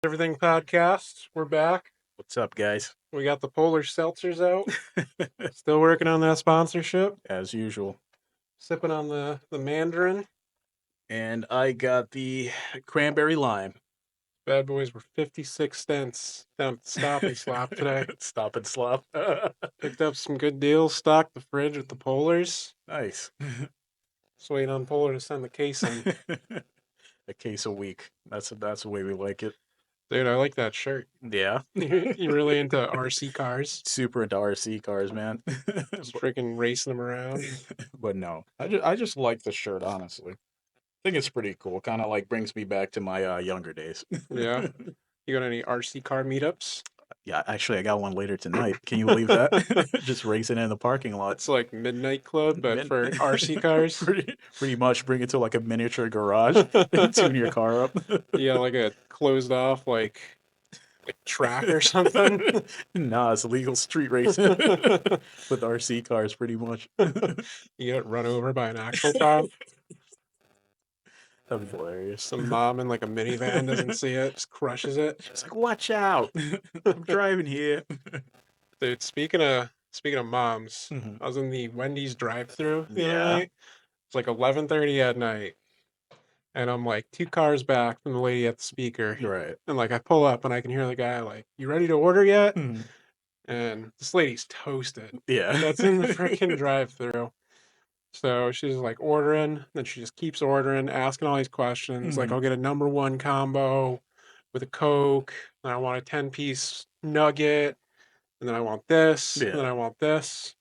Everything podcast. We're back. What's up, guys? We got the Polar Seltzers out. Still working on that sponsorship. As usual. Sipping on the Mandarin. And I got the cranberry lime. Bad boys were 56 cents down at the Stop and Slop today. Stop and slop. Picked up some good deals. Stocked the fridge with the Polars. Nice. Just waiting on Polar to send the case in. A case a week. That's the way we like it. Dude, I like that shirt. Yeah. You really into RC cars? Super into RC cars, man. Just freaking racing them around. But no, I just like the shirt, honestly. I think it's pretty cool. Kind of like brings me back to my younger days. Yeah. You got any RC car meetups? Yeah, actually, I got one later tonight. Can you believe that? Just racing in the parking lot. It's like Midnight Club, but Min- for RC cars. pretty much bring it to like a miniature garage and tune your car up. Yeah, like a closed off like track or something. Nah, it's illegal street racing with RC cars, pretty much. You get run over by an actual car. That'd be hilarious. Some mom in like a minivan doesn't see it, just crushes it. It's like, watch out! I'm driving here. Dude, speaking of moms, Mhm. I was in the Wendy's drive-thru the other Yeah. night. It's like 11:30 at night, and I'm like 2 cars back from the lady at the speaker, Right. and like I pull up and I can hear the guy like, "You ready to order yet?" Mhm. And this lady's toasted. Yeah. That's in the freaking drive-thru. So she's like ordering, then she just keeps ordering, asking all these questions. Like, Mhm. I'll get a number one combo with a Coke, and I want a 10-piece nugget, and then I want this, and then Yeah. I want this.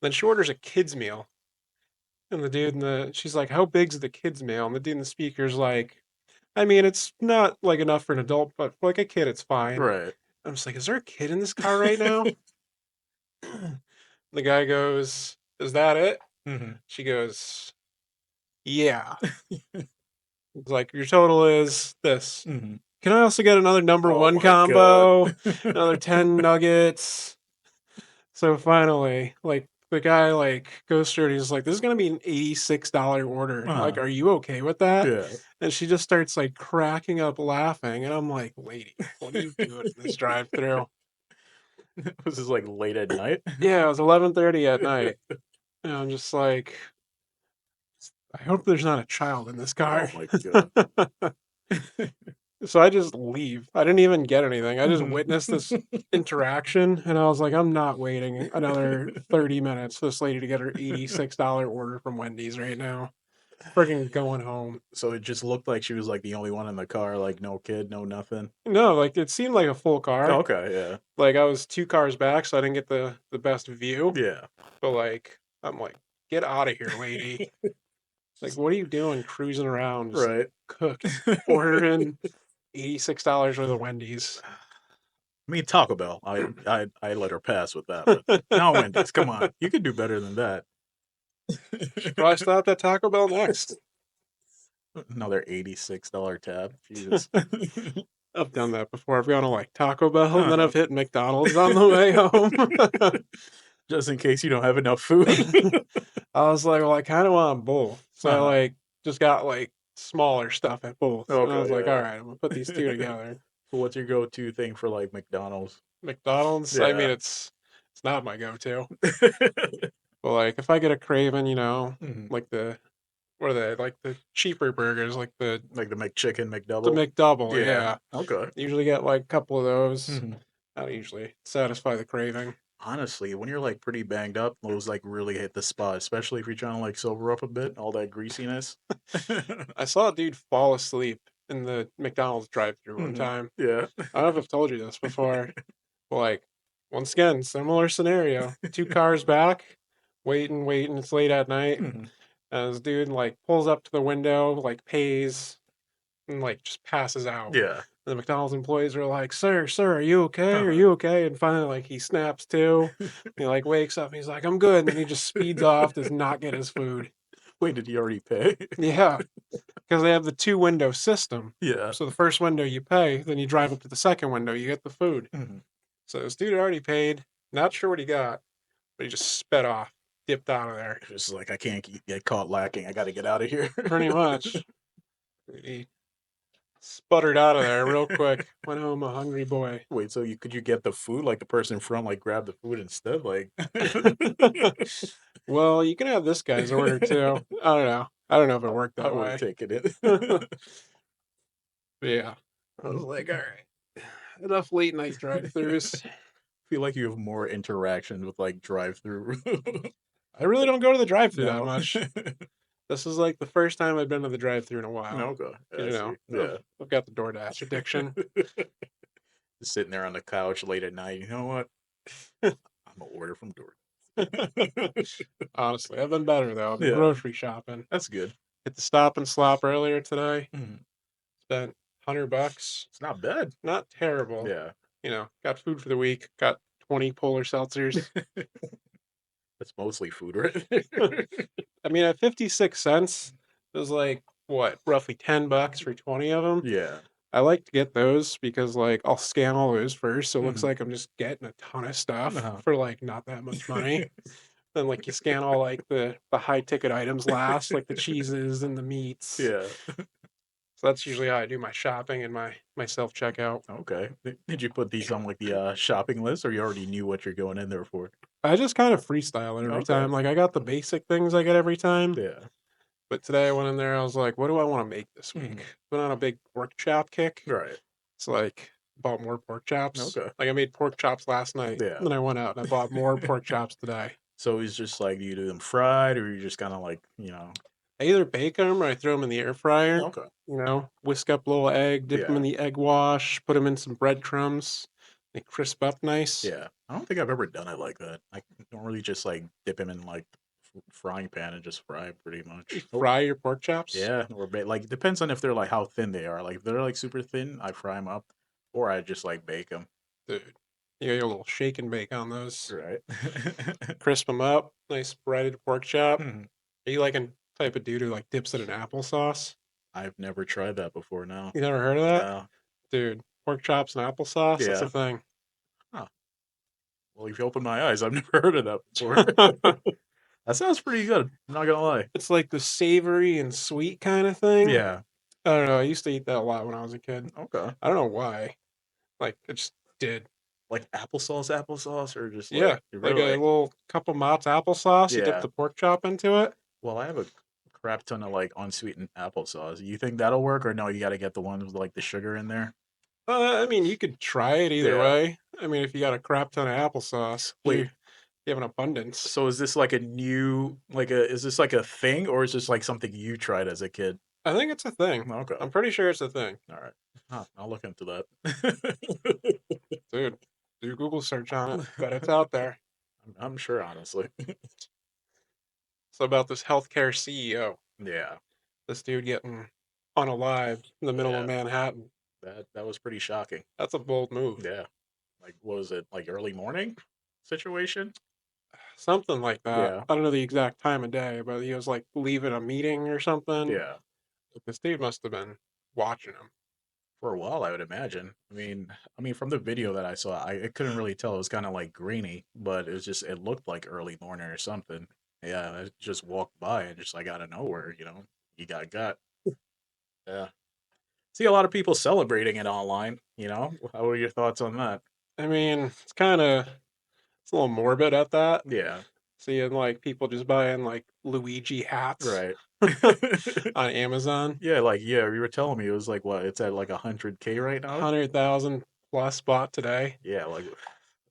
Then she orders a kid's meal. And the dude in she's like, "How big's the kid's meal?" And the dude in the speaker's like, "I mean, it's not like enough for an adult, but for like a kid, it's fine." Right. I'm just like, "Is there a kid in this car right now?" The guy goes, "Is that it?" Mhm. She goes, "Yeah." It's like, your total is this. Mhm. Can I also get another number Oh one my god. combo? Another 10 nuggets? So finally, like, the guy, like, goes through and he's like, this is going to be an $86 order. Like, Uh-huh. are you okay with that? Yeah. And she just starts, like, cracking up laughing. And I'm like, lady, what are you doing in this drive through? This is like late at night. Yeah, it was 11:30 at night. And I'm just like, I hope there's not a child in this Oh car. my god. So I just leave. I didn't even get anything. I just Mhm. witnessed this interaction and I was like, I'm not waiting another 30 minutes for this lady to get her $86 order from Wendy's right now. Freaking going home. So it just looked like she was like the only one in the car, like no kid, no nothing. No, like it seemed like a full car. Okay, yeah. Like I was 2 cars back, so I didn't get the best view. Yeah. But like I'm like, get out of here, lady. Like, what are you doing cruising around just Right. cooked, ordering $86 worth of Wendy's? I mean Taco Bell. I let her pass with that, but now Wendy's, come on. You could do better than that. Should probably stop at Taco Bell next. Another $86 tab. Jesus. I've done that before. I've gone to like Taco Bell and then I've hit McDonald's on the way home. Just in case you don't have enough food. I was like, well, I kind of want both. So I Uh-huh. like just got like smaller stuff at both. And I was Okay, like, yeah. all right, I'm gonna put these two together. So what's your go-to thing for like McDonald's? McDonald's, I mean, Yeah. it's not my go-to, but like if I get a craving, Mhm. like what are they like the cheaper burgers, like the Like the McChicken, the McDouble. McDouble, Yeah. yeah. Okay. Usually get like a couple of those. Mhm. I don't usually satisfy the craving. Honestly, when you're like pretty banged up, those like really hit the spot, especially if you're trying to like sober up a bit, all that greasiness. I saw a dude fall asleep in the McDonald's drive-thru one Mhm. time. Yeah. I don't know if I've told you this before, but like once again, similar scenario. 2 cars back, waiting. It's late at night, Mhm. and this dude like pulls up to the window, like pays, and like just passes out. Yeah. The McDonald's employees are like, sir, are you okay? Are Uh-huh. you okay?" And finally, like he snaps to. He like wakes up. And he's like, "I'm good." And then he just speeds off, does not get his food. Wait, did he already pay? Yeah, because they have the two-window system. Yeah. So the first window you pay, then you drive up to the second window, you get the food. Mhm. So this dude already paid, not sure what he got, but he just sped off, dipped out of there. Just like I can't get caught lacking. I got to get out of here. Pretty much. He Sputtered out of there real quick. Went home a hungry boy. Wait, so you get the food like the person in front like grabbed the food instead? Like, Well, you can have this guy's order too. I don't know. I don't know if it worked I that would have way. taken it. Yeah. I was like, all right, enough late night drive-throughs. Feel like you have more interaction with like drive-through. I really don't go to the drive-through that No. much. This is like the first time I've been to the drive-through in a while. Okay. Yeah, 'Cause, I see. I've, Yeah. I've got the DoorDash addiction. Just sitting there on the couch late at night. You know what? I'm gonna order from DoorDash. Honestly, I've been better though. I've been Yeah, grocery shopping. that's good. Hit the Stop and Slop earlier today. Mhm. Spent $100. It's not bad. Not terrible. Yeah. Got food for the week. Got 20 Polar Seltzers. That's mostly food, right? I mean, at 56 cents, it was like, what, roughly $10 for 20 of them. Yeah. I like to get those because, like, I'll scan all those first. So it looks Mhm. like I'm just getting a ton of stuff Uh-huh. for, like, not that much money. Then, like, you scan all, like, the high ticket items last, like the cheeses and the meats. Yeah. So that's usually how I do my shopping and my self checkout. Okay. Did you put these on like the shopping list, or you already knew what you're going in there for? I just kind of freestyle it every Okay. time. Like, I got the basic things I get every time. Yeah. But today I went in there, I was like, what do I want to make this week? Mhm. Went on a big pork chop kick. Right. It's like, bought more pork chops. Okay. Like, I made pork chops last night. Yeah. Then I went out and I bought more pork chops today. So it's just like you do them fried, or you just kind of like I either bake them or I throw them in the air fryer. Okay. Whisk up a little egg, dip them in Yeah. the egg wash, put them in some breadcrumbs. They crisp up nice. Yeah. I don't think I've ever done it like that. I don't really just like dip them in like frying pan and just fry pretty You much. Oh, fry your pork chops? yeah. Or like it depends on if they're like how thin they are. Like if they're like super thin, I fry them up, or I just like bake them. Dude, you got your little shake and bake on those. Right. Crisp them up. Nice breaded pork chop. Mhm. Are you like a type of dude who like dips it in applesauce? I've never tried that before. No. You never heard of that? No. Dude, pork chops and applesauce, that's a Yeah. thing. Huh. Well, you've opened my eyes. I've never heard of that before. That sounds pretty good. I'm not gonna lie. It's like the savory and sweet kind of thing. Yeah. I don't know. I used to eat that a lot when I was a kid. Okay. I don't know why. Like, it just did. Like applesauce, or just like Yeah, like a really? little cup of Mott's applesauce. You dip Yeah. the pork chop into it. Well, I have a crap ton of like unsweetened applesauce. You think that'll work, or no? You got to get the ones with like the sugar in there. I mean, you could try it either Yeah. way. I mean, if you got a crap ton of applesauce, Wait. you have an abundance. So is this like a new like a is this like a thing, or is this like something you tried as a kid? I think it's a thing. Okay. I'm pretty sure it's a thing. All right. Huh, I'll look into that. Dude, do Google search on it. Bet it's out there. I'm sure, honestly. So about this healthcare CEO, Yeah. this dude getting unalived in the middle of Yeah. Manhattan. That was pretty shocking. That's a bold move. Yeah. Like, what was it? Like early morning situation? Something like that. Yeah. I don't know the exact time of day, but he was like leaving a meeting or something. Yeah. This dude must have been watching him. For a while, I would imagine. I mean, from the video that I saw, I couldn't really tell. It was kind of like grainy, but it looked like early morning or something. Yeah, I just walked by and just like out of nowhere, you got. Yeah. See a lot of people celebrating it online. How are your thoughts on that? I mean, it's a little morbid at that. Yeah. Seeing like people just buying like Luigi hats Right. on Amazon. Yeah, like yeah, you were telling me it was like what? It's at like 100K right now. 100,000 plus bought today. Yeah, like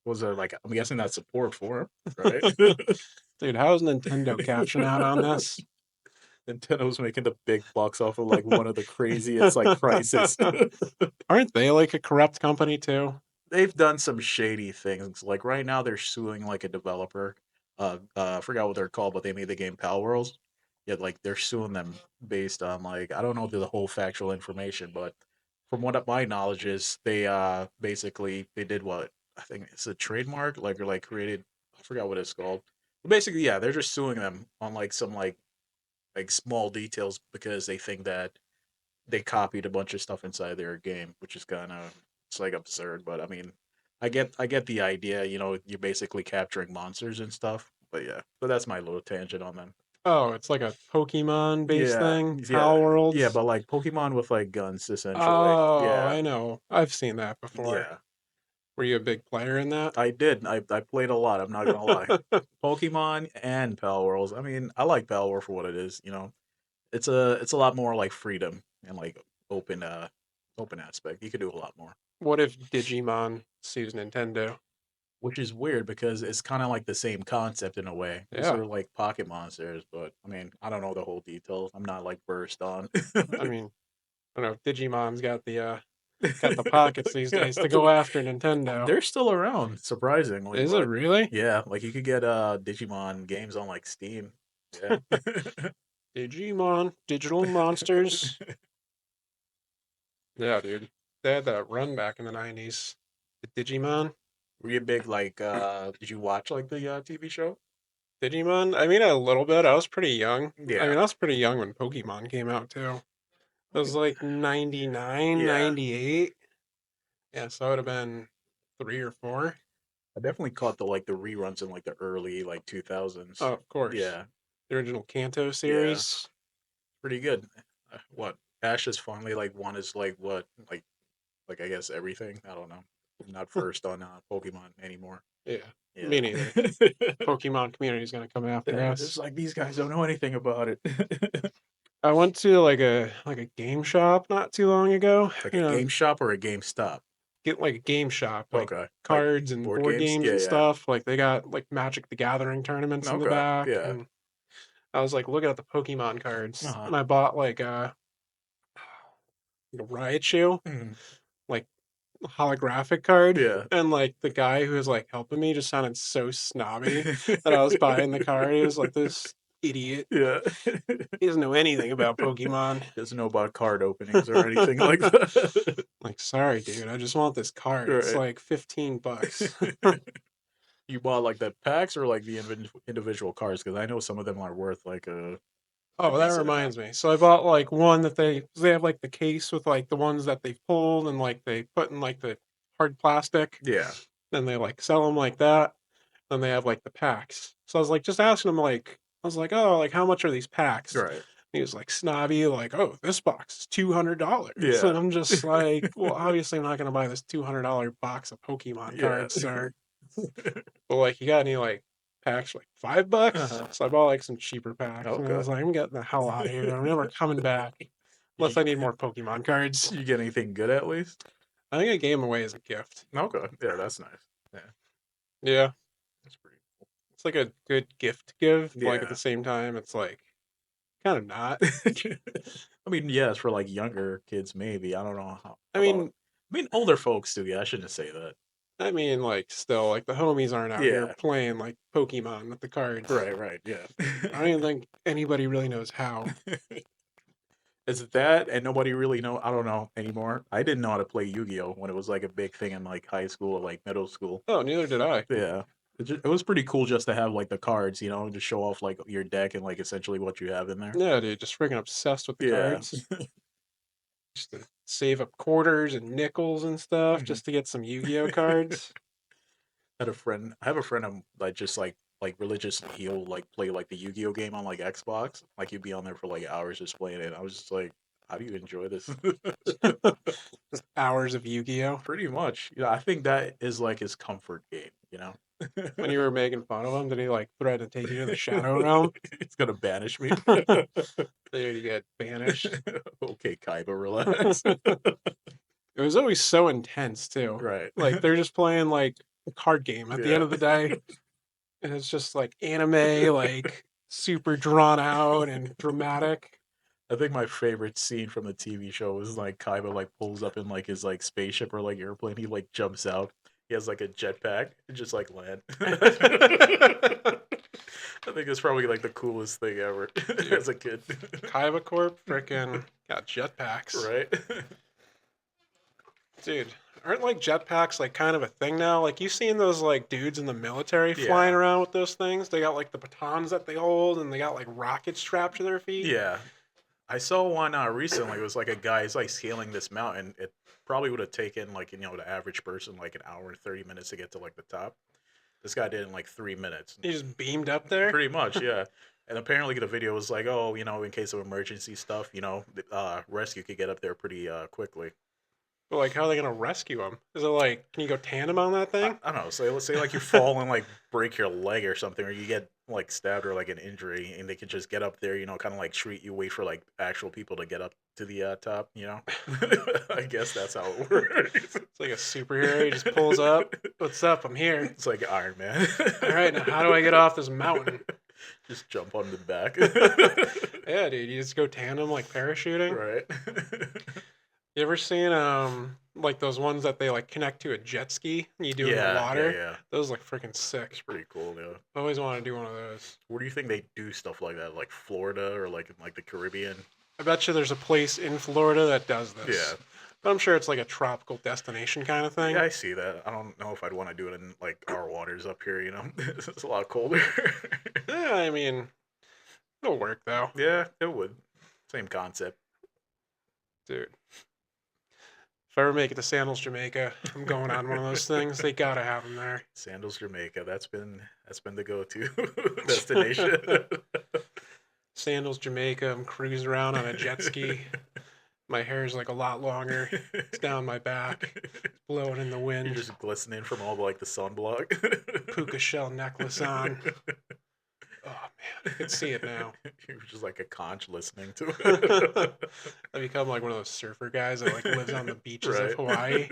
was there like I'm guessing that's support for him, right? Dude, how is Nintendo cashing out on this? Nintendo's making the big bucks off of like one of the craziest like prices. Aren't they like a corrupt company too? They've done some shady things. Like right now they're suing like a developer. I forgot what they're called, but they made the game Pal Worlds. Yeah, like they're suing them based on like I don't know the whole factual information, but from what my knowledge is, they basically they did what I think it's a trademark, like or like created I forgot what it's called. But basically, yeah, they're just suing them on like some like small details because they think that they copied a bunch of stuff inside their game, which is kind of it's like absurd. But I mean, I get the idea. You're basically capturing monsters and stuff. But yeah, so that's my little tangent on them. Oh, it's like a Pokemon based Yeah, thing. yeah, Pal yeah, Worlds. but like Pokemon with like guns, essentially. Oh, Yeah, I know. I've seen that before. yeah. Were you a big player in that? I did. I played a lot. I'm not gonna lie. Pokemon and Pal Worlds. I mean, I like Pal World for what it is. It's a lot more like freedom and like open open aspect. You could do a lot more, What if Digimon sues Nintendo? which is weird because it's kind of like the same concept in a way. These Yeah. are like pocket monsters, but I mean, I don't know the whole details. I'm not like versed on. I mean, I don't know. Digimon's got the pockets these days to go after Nintendo. They're still around, surprisingly, Is it but really? yeah, like you could get Digimon games on like Steam. Yeah. Digimon, digital monsters. Yeah, dude. They had that run back in the 90s. The Digimon. Were you big like did you watch like the TV show? Digimon? I mean, a little bit. I was pretty young. I Yeah. mean, I was pretty young when Pokemon came out, too. It was like 99, Yeah. 98. Yeah, so I would have been 3 or 4. I definitely caught the reruns in like the early like Oh, 2000s. of course. Yeah. The original Kanto Yeah. series. Pretty good. What? Ash has finally like won his like what? Like I guess everything. I don't know. I'm not versed on Pokemon anymore. Yeah, Yeah. me neither. Pokemon community is gonna come after They're just us. like these guys don't know anything about it. I went to like a game shop not too long ago. Like a game shop or a game stop. Get like a game shop, like Okay. Like cards and board board games? games Yeah, and yeah. stuff. Like they got like Magic the Gathering tournaments in the Okay. back, Yeah. and I was like looking at the Pokemon cards, Uh-huh. and I bought like a Raichu, Mhm. like holographic card, Yeah. and like the guy who was like helping me just sounded so snobby that I was buying the card. He was like this idiot. Yeah. He doesn't know anything about Pokemon. Doesn't know about card openings or anything like that. Like, sorry, dude, I just want this card. It's Right. like $15. You bought like the packs or like the individual cards? Because I know some of them are worth like a Oh, that decent amount. reminds me. So I bought like one that they have like the case with like the ones that they pulled and like they put in like the hard plastic. Yeah. Then they like sell them like that. Then they have like the packs. So I was like just asking him like I was like, oh, like how much are these packs? Right. He was like snobby, like, oh, this box is $200. Yeah. And I'm just like, well, obviously I'm not gonna buy this $200 box of Pokemon Yeah. cards, sir. But like, you got any like packs for like $5? Uh-huh. So I bought like some cheaper packs, and I Okay. was like, I'm getting the hell out of here. I'm never coming back unless You, I need more Pokemon cards. you get anything good at least? I think I gave them away as a gift. Okay. Yeah, that's nice. Yeah, Yeah, that's pretty it's like a good gift to give, cool. but like at Yeah. the same time, it's like kind of not. I mean, yes, for like younger kids, maybe. I don't know how I about. mean, I mean, older folks too. Yeah, I shouldn't say that. like still, like the homies aren't out here Yeah. playing like Pokemon with the cards. Right. Right. Yeah. I don't even think anybody really knows how. Is it that and nobody really know? I don't know anymore. I didn't know how to play Yu-Gi-Oh when it was like a big thing in like high school or like middle school. Oh, neither did I. Yeah. It was pretty cool just to have like the cards, to show off like your deck and like essentially what you have in there. Yeah, dude, just freaking obsessed with the Yeah. cards. Just to save up quarters and nickels and stuff Mhm. just to get some Yu-Gi-Oh cards. I have a friend that just like religiously he'll like play like the Yu-Gi-Oh game on like Xbox. Like he'd be on there for like hours just playing it. I was just like, how do you enjoy this? Just hours of Yu-Gi-Oh. Pretty much. Yeah, I think that is like his comfort game. When you were making fun of him, did he like threaten to take you to the Shadow Realm? It's gonna banish me. Dude, you get banished. Okay, Kaiba, relax. It was always so intense too. Right. Like they're just playing like a card game at the end Yeah. of the day, and it's just like anime, like super drawn out and dramatic. I think my favorite scene from the TV show is like Kaiba like pulls up in like his like spaceship or like airplane. He like jumps out. He has like a jetpack and just like land. I think it's probably like the coolest thing ever as a kid. Kaiba Corp freaking got jetpacks. Right? Dude, aren't like jetpacks like kind of a thing now? Like you seen those like dudes in the military flying Yeah. around with those things? They got like the batons that they hold and they got like rockets strapped to their feet. Yeah. I saw one recently. It was like a guy. He's like scaling this mountain. It probably would have taken like the average person like an hour and 30 minutes to get to like the top. This guy did it in like 3 minutes. He just beamed up there. Pretty much, yeah. And apparently the video was like, oh, in case of emergency stuff, rescue could get up there pretty quickly. But like, how are they gonna rescue him? Is it like, can you go tandem on that thing? I don't know. So let's say like you fall and like break your leg or something, or you get like stabbed or like an injury, and they can just get up there, kind of like treat you, wait for like actual people to get up to the top. I guess that's how it works. It's like a superhero. He just pulls up. What's up? I'm here. It's like Iron Man. All right, now how do I get off this mountain? Just jump on the back. Yeah, dude, you just go tandem like parachuting. Right. You ever seen like those ones that they like connect to a jet ski and you do it in the water? Yeah. Those look freaking sick. It's pretty cool, yeah. I always want to do one of those. Where do you think they do stuff like that? Like Florida or like in like the Caribbean? I bet you there's a place in Florida that does this. Yeah. But I'm sure it's like a tropical destination kind of thing. Yeah, I see that. I don't know if I'd want to do it in like our waters up here, It's a lot colder. Yeah, I mean, it'll work though. Yeah, it would. Same concept. Dude. If I ever make it to Sandals, Jamaica, I'm going on one of those things. They gotta have them there. Sandals, Jamaica. That's been the go-to destination. Sandals, Jamaica. I'm cruising around on a jet ski. My hair's like a lot longer. It's down my back, blowing in the wind. You're just glistening from all like the sunblock. Puka shell necklace on. Oh man, I can see it now. You're just like a conch listening to it. I become like one of those surfer guys that like lives on the beaches Right. of Hawaii.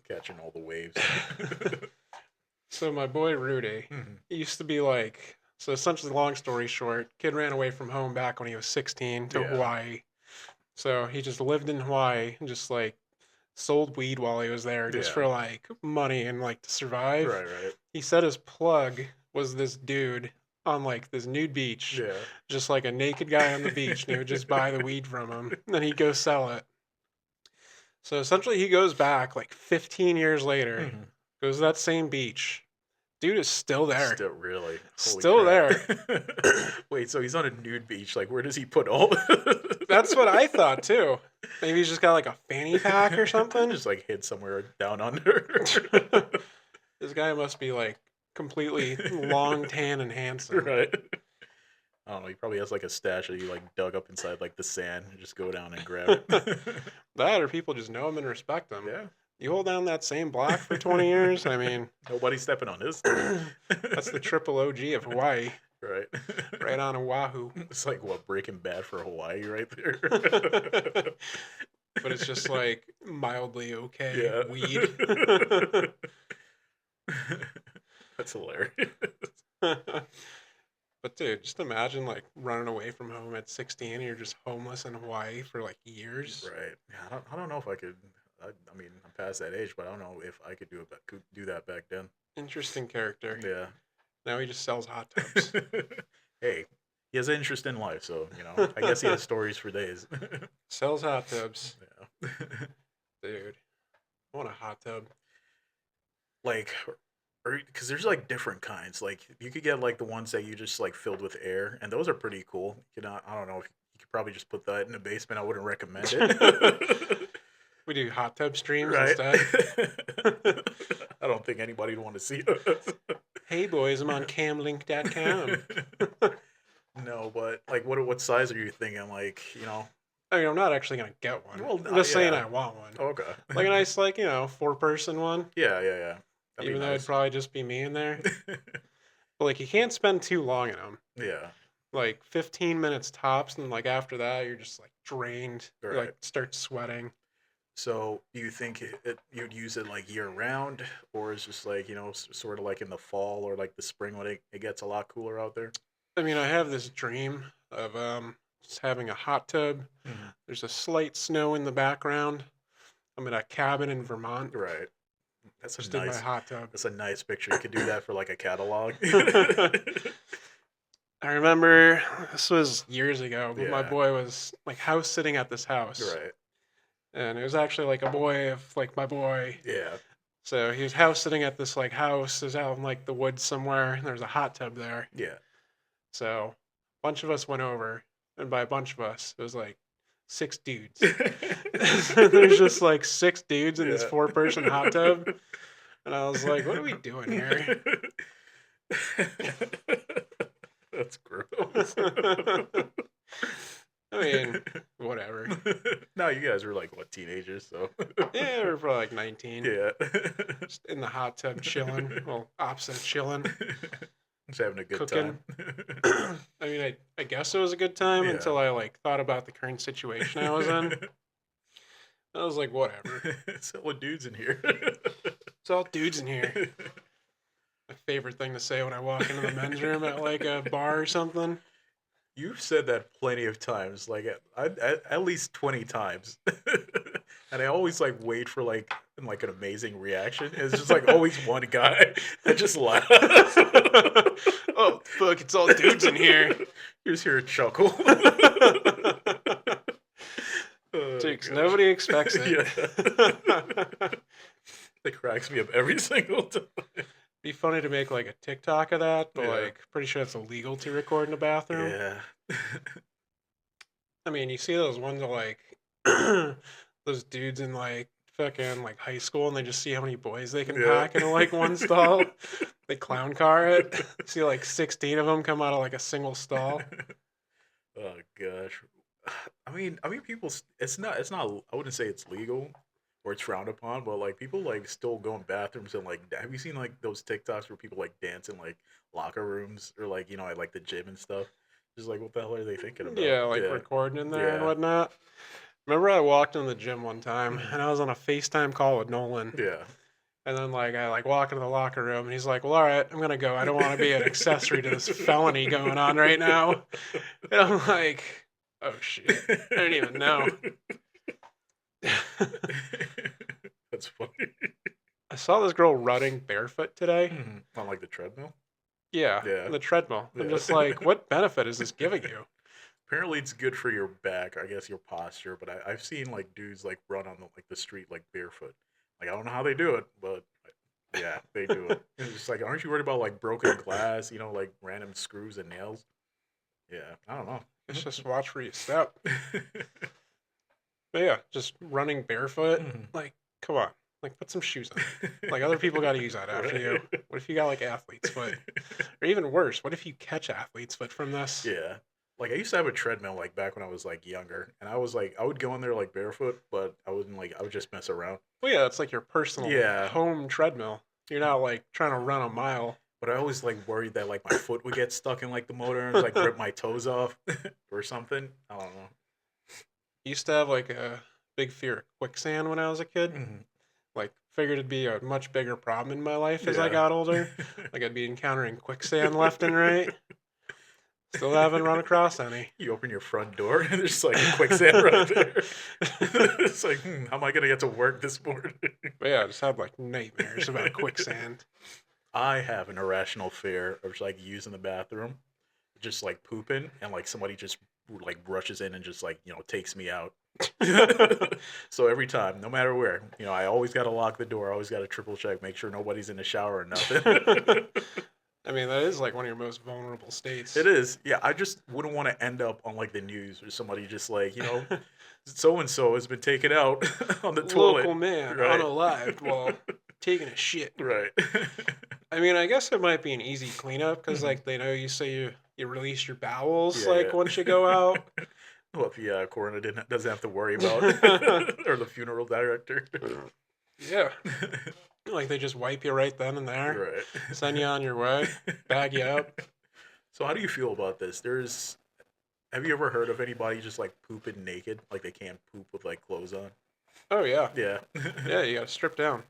Catching all the waves. So my boy Rudy, he used to be like, so essentially long story short, kid ran away from home back when he was 16 to Yeah. Hawaii. So he just lived in Hawaii and just like sold weed while he was there just Yeah. for like money and like to survive. Right. He said his plug was this dude on like this nude beach, Yeah. just like a naked guy on the beach, and he would just buy the weed from him, and then he'd go sell it. So essentially, he goes back like 15 years later, goes to that same beach. Dude is still there. Still really. Holy Still crap. Wait, so he's on a nude beach. Like, where does he put all? That's what I thought too. Maybe he's just got like a fanny pack or something. Just like hid somewhere down under. This guy must be like completely long, tan, and handsome. Right. I don't know. He probably has like a stash that he like dug up inside like the sand and just go down and grab it. That or people just know him and respect him. Yeah. You hold down that same block for 20 years, I mean, Nobody's stepping on his. that's the triple OG of Hawaii, Right. right on Oahu. It's like what Breaking Bad for Hawaii right there. But it's just like mildly okay Yeah. weed. That's hilarious. But dude, just imagine like running away from home at 16 and you're just homeless in Hawaii for like years. Right. Yeah, I don't know if I could. I mean, I'm past that age, but I don't know if I could do that back then. Interesting character. Yeah. Now he just sells hot tubs. Hey, he has an interest in life, so I guess he has stories for days. Sells hot tubs. Yeah. Dude, I want a hot tub. Like, or because there's like different kinds. Like you could get like the ones that you just like filled with air, and those are pretty cool. I don't know if you could probably just put that in the basement. I wouldn't recommend it. We do hot tub streams Right. instead. I don't think anybody would want to see us. Hey boys, I'm on camlink.com. No, but like, what size are you thinking? Like, I mean, I'm not actually gonna get one. Well, I'm just saying yeah. I want one. Okay. Like a nice, like, 4-person one. Yeah. That'd Even be though nice. it'd probably just be me in there. But like, you can't spend too long in them. Yeah. Like 15 minutes tops, and like after that, you're just like drained. You Right. like start sweating. So, do you think you'd use it like year round, or is just like sort of like in the fall or like the spring when it gets a lot cooler out there? I mean, I have this dream of just having a hot tub. Mm-hmm. There's a slight snow in the background. I'm in a cabin in Vermont. Right. That's Just in my hot tub. That's a nice picture. You could do that for like a catalog. I remember this was years ago, but my Yeah. boy was like house sitting at this house. Right. And it was actually like a boy of like my boy. Yeah. So he was house sitting at this like house. It was out in like the woods somewhere, and there's a hot tub there. Yeah. So a bunch of us went over, and by a bunch of us, it was like 6 dudes. There's just like 6 dudes in this Yeah. 4-person hot tub. And I was like, what are we doing here? That's gross. I mean, whatever. No, you guys were like what, teenagers, so Yeah, we're probably like 19. yeah. Just in the hot tub chilling. Well, opposite of chilling. Just having a good Cooking. time. I mean, I guess it was a good time Yeah. until I like thought about the current situation I was in. I was like, whatever. It's hella dudes in here. It's all dudes in here. My favorite thing to say when I walk into the men's room at like a bar or something. You've said that plenty of times, like at least 20 times, and I always like wait for like an amazing reaction. It's just like always one guy that just laughs. Oh fuck! It's all dudes in here. You just hear a chuckle. Oh, Jinx, gosh. nobody expects it. Yeah. It cracks me up every single time. Be funny to make like a TikTok of that, but Yeah. like pretty sure it's illegal to record in a bathroom. Yeah. I mean, you see those ones of like those dudes in like fucking like high school, and they just see how many boys they can Yeah. pack into like one stall. They clown car it. See like 16 of them come out of like a single stall. Oh gosh. I mean, people. It's not. It's not. I wouldn't say it's legal or it's frowned upon, but like people like still go in bathrooms and like. Have you seen like those TikToks where people like dance in like locker rooms or like at like the gym and stuff? Just like what the hell are they thinking about? Yeah, like Yeah. recording in there and Yeah. whatnot. Remember, I walked in the gym one time and I was on a FaceTime call with Nolan. Yeah. And then like I like walk into the locker room and he's like, "Well, all right, I'm gonna go. I don't want to be an accessory to this felony going on right now." And I'm like, "Oh shit, I didn't even know." That's funny. I saw this girl running barefoot today. On like the treadmill. Yeah, Yeah. on the treadmill. I'm Yeah. just like, what benefit is this giving you? Apparently, it's good for your back. I guess your posture. But I've seen like dudes like run on the street like barefoot. Like I don't know how they do it, but yeah, they do it. It's just like, aren't you worried about like broken glass? Like random screws and nails. Yeah, I don't know. It's just watch where you step. But yeah, just running barefoot. Like, come on. Like, put some shoes on. Like, other people got to use that after you. Right. What if you got like athlete's foot? Or even worse, what if you catch athlete's foot from this? Yeah. Like I used to have a treadmill like back when I was like younger, and I was like I would go in there like barefoot, but I would just mess around. Well, yeah, it's like your personal Yeah. home treadmill. You're not like trying to run a mile. But I always like worried that like my foot would get stuck in like the motor and like rip my toes off or something. I don't know. Used to have like a big fear of quicksand when I was a kid. Mhm. Like, figured it'd be a much bigger problem in my life as I Yeah. got older. Like, I'd be encountering quicksand left and right. Still haven't run across any. You open your front door and there's just like a quicksand right there. It's like, how am I gonna get to work this morning? But yeah, I just had like nightmares about quicksand. I have an irrational fear of like using the bathroom, just like pooping, and like somebody just like rushes in and just like takes me out. So every time, no matter where, I always got to lock the door. I always got to triple check, make sure nobody's in the shower or nothing. I mean, that is like one of your most vulnerable states. It is. Yeah, I just wouldn't want to end up on like the news or somebody just like, so and so has been taken out on the toilet. Local man Right. unalived while taking a shit. Right. I mean, I guess it might be an easy cleanup because like they know you say you release your bowels Yeah, like yeah. once you go out. Well, if the coroner doesn't have to worry about or the funeral director. Yeah, like they just wipe you right then and there, Right. send you on your way, bag you up. So how do you feel about this? Have you ever heard of anybody just like pooping naked? Like they can't poop with like clothes on? Oh yeah, Yeah. yeah. You gotta strip down.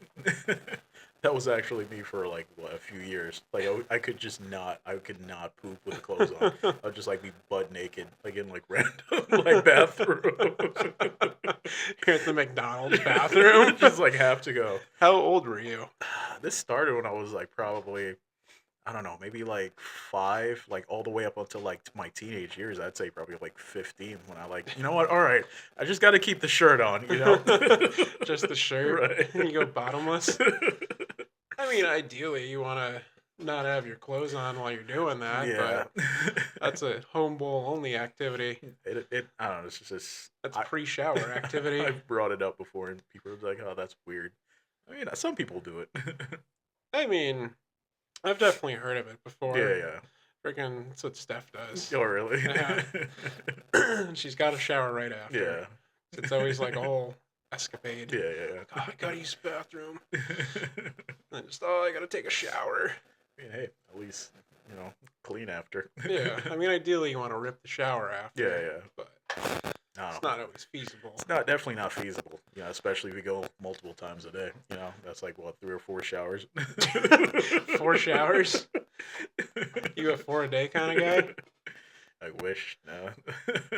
That was actually me for like a few years. Like I could not poop with the clothes on. I'd just like be butt naked, like in like random like bathroom. You're at the McDonald's bathroom. Just like have to go. How old were you? This started when I was like probably, I don't know, maybe like 5, like all the way up until like my teenage years. I'd say probably like 15 when I like, you know what? All right, I just got to keep the shirt on, Just the shirt. Right. And you go bottomless. I mean, ideally, you want to not have your clothes on while you're doing that. Yeah. But that's a home bowl only activity. I don't know. It's just That's pre-shower activity. I've brought it up before, and people are like, "Oh, that's weird." I mean, some people do it. I mean, I've definitely heard of it Yeah, before. yeah. Freaking, that's what Steph does. Oh, really? Yeah. And she's got to shower right after. Yeah. So it's always like a whole escapade. Yeah, yeah, Like, oh, I gotta use the bathroom. yeah. And just, oh, I gotta take a shower. I mean, hey, at least, you know, clean after. Yeah, I mean, ideally you want to rip the shower Yeah, after, yeah. but No, it's not always feasible. it's not definitely not feasible. You know, especially if you go multiple times a day. You know, that's like what 3 or 4 showers. 4 showers? You a 4 a day kind of guy? I wish. No.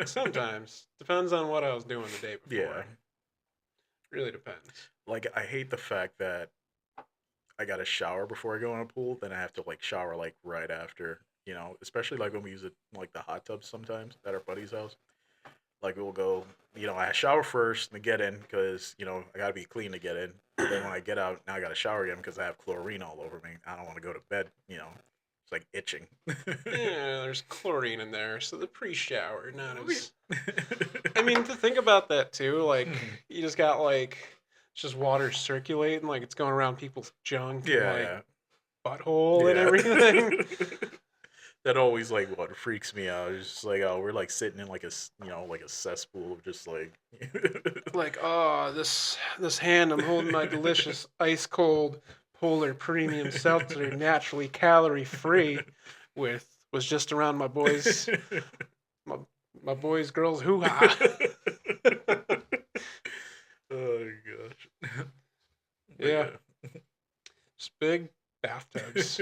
Sometimes. Depends on what I was doing the day Yeah. before. Really depends. Like I hate the fact that I got to shower before I go in a pool, then I have to like shower like right after. You know, especially like when we use it like the hot tubs sometimes at our buddy's house. Like we'll go, you know, I shower first to get in because you know I gotta be clean to get in. But then when I get out, now I gotta shower again because I have chlorine all over me. I don't want to go to bed. You know, it's like itching. Yeah, there's chlorine in there, so the pre-shower, not I mean- as... I mean, to think about that too, like, Mhm. you just got, like, it's just water circulating, like, it's going around people's junk and, Yeah, like, yeah. butthole and Yeah. everything. That always like what freaks me out. It's just like oh, we're like sitting in like you know like a cesspool of just like Like, oh, this hand, I'm holding my delicious ice cold Polar Premium Seltzer, naturally calorie free, with was just around my my boys girls hoo ha. Oh gosh. But Yeah, just big bathtubs.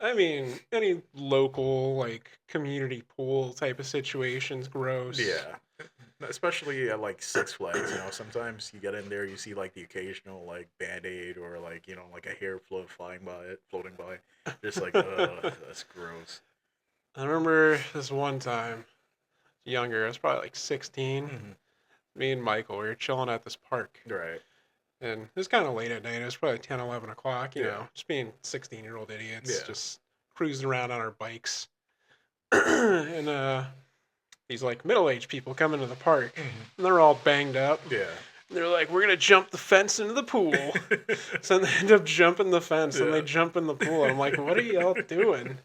I mean, any local like community pool type of situations, gross. yeah. Especially at like Six Flags, you know, sometimes you get in there, you see like the occasional like Band-Aid or like, you know, like a hair floating by. Just like, that's gross. I remember this one time, younger, I was probably like 16. Mhm. Me and Michael, we were chilling at this park. Right. And it was kind of late at night. It was probably 10, 11 o'clock, you Yeah. know, just being 16-year-old idiots, Yeah. just cruising around on our bikes. And these like middle-aged people come into the park, Mhm. and they're all banged up. Yeah. And they're like, we're going to jump the fence into the pool. So they end up jumping the fence, and they Yeah. jump in the pool. And I'm like, what are y'all doing?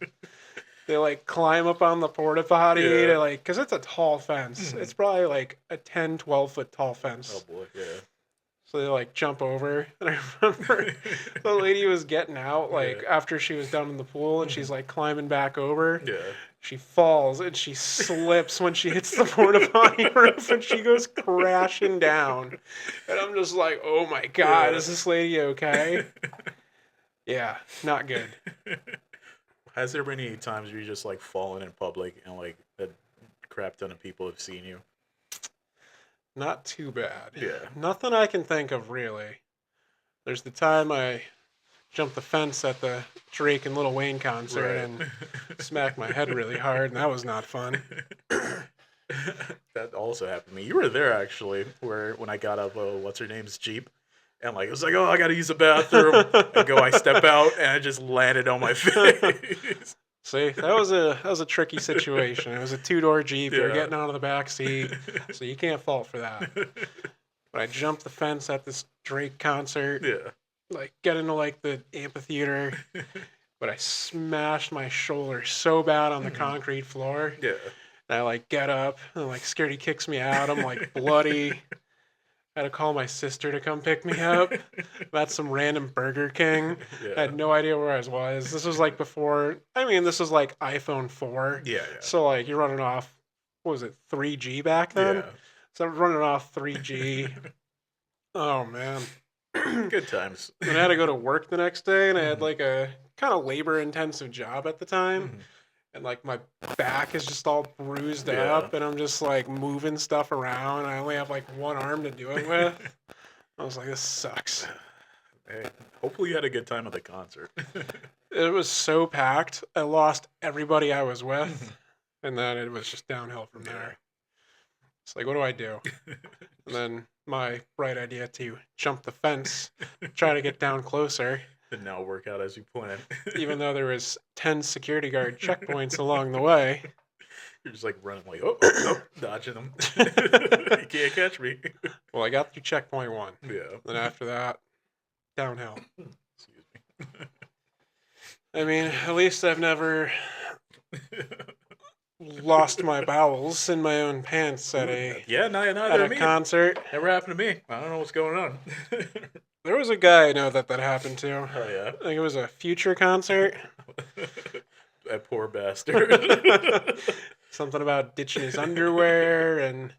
They like climb up on the porta potty Yeah. to like, because it's a tall fence. Mhm. It's probably like a 10, 12-foot tall Oh fence. boy, yeah. So they like jump over, and I remember the lady was getting out like Yeah. after she was done in the pool, and she's like climbing back over. Yeah. She falls and she slips when she hits the porta potty roof, and she goes crashing down. And I'm just like, oh my god, Yeah. is this lady okay? Yeah, not good. Has there been any times where you just like fallen in public and like a crap ton of people have seen you? Not too bad. Yeah. Nothing I can think of really. There's the time I jumped the fence at the Drake and Lil Wayne concert and smacked my head really hard, and that was not fun. That also happened to me. You were there actually, where when I got up, what's her name's Jeep, and like it was like, oh, I gotta use the bathroom. I step out, and I just landed on my face. See, that was a tricky situation. It was a two-door Jeep. You're Yeah. getting out of the back seat, so you can't fault for that. But I jumped the fence at this Drake concert, Yeah. like get into like the amphitheater, but I smashed my shoulder so bad on the concrete floor. Yeah. And I like get up and like Scaredy kicks me out. I'm like bloody. I had to call my sister to come pick me up. I'm at some random Burger King. Yeah. I had no idea where I was. This was like before. I mean, this was like iPhone 4. Yeah. So like you're running off. What was it? 3G back then. Yeah. So I'm running off 3G. Oh man. Good times. And I had to go to work the next day, and I had Mhm. like a kind of labor-intensive job at the time. Mhm. And like my back is just all bruised Yeah. up, and I'm just like moving stuff around. I only have like one arm to do it with. I was like, this sucks. Hey, hopefully you had a good time at the concert. It was so packed. I lost everybody I was with, and then it was just downhill from there. It's like, what do I do? And then my bright idea to jump the fence, try to get down closer, Did not work out as you planned. even though there was 10 security guard checkpoints along the way. You're just like running like, oh, dodging them. You can't catch me. Well, I got through checkpoint 1. Yeah. Then after that, downhill. Excuse me. I mean, at least I've never lost my bowels in my own pants at Yeah, neither a me. concert. Never happened to me. I don't know what's going on. There was a guy I know that happened to. Oh yeah. I think it was a Future concert. That poor bastard. Something about ditching his underwear and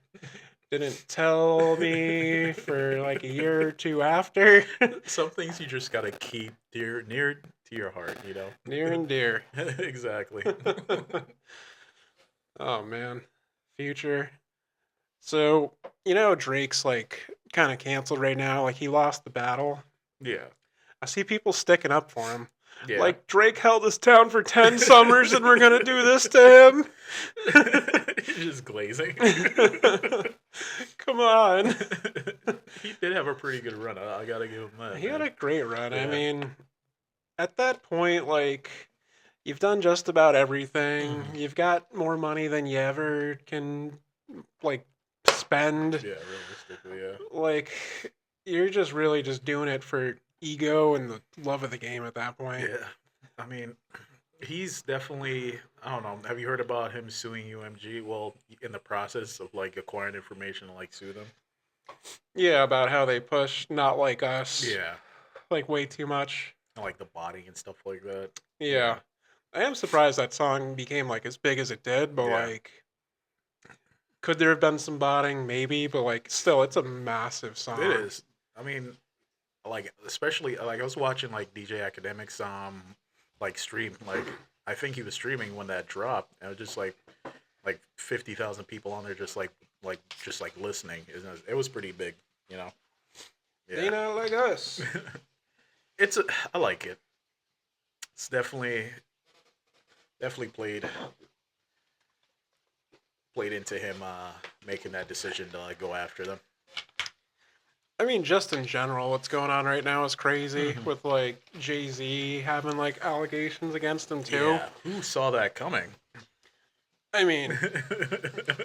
didn't tell me for like a year or two after. Some things you just gotta keep near to your heart, you know. Near and dear. Exactly. Oh man, Future. So Drake's like kind of canceled right now. Like he lost the battle. Yeah. I see people sticking up for him. Yeah. Like Drake held us down for 10 summers and we're gonna do this to him. He's just glazing. Come on. He did have a pretty good run. I gotta give him that. He had man. a great run. Yeah. I mean, at that point, like, you've done just about everything. You've got more money than you ever can, like, spend. Yeah, realistically, yeah. Like, you're just really just doing it for ego and the love of the game at that point. Yeah. I mean, he's definitely, I don't know. Have you heard about him suing UMG? Well, in the process of like acquiring information to like sue them. Yeah, about how they push Not Like Us. Yeah. Like, way too much. And, like the botting and stuff like that. Yeah. I am surprised that song became, like, as big as it did, but, Yeah. like, could there have been some botting? Maybe, but, like, still, it's a massive song. It is. I mean, like especially like I was watching like DJ Academics like stream, like I think he was streaming when that dropped, and it was just like 50,000 people on there just like listening. It was pretty big, you know. They Not Like Us. I like it. It's definitely played into him making that decision to like go after them. I mean, just in general, what's going on right now is crazy with, like, Jay-Z having, like, allegations against him, too. Yeah, who saw that coming? I mean,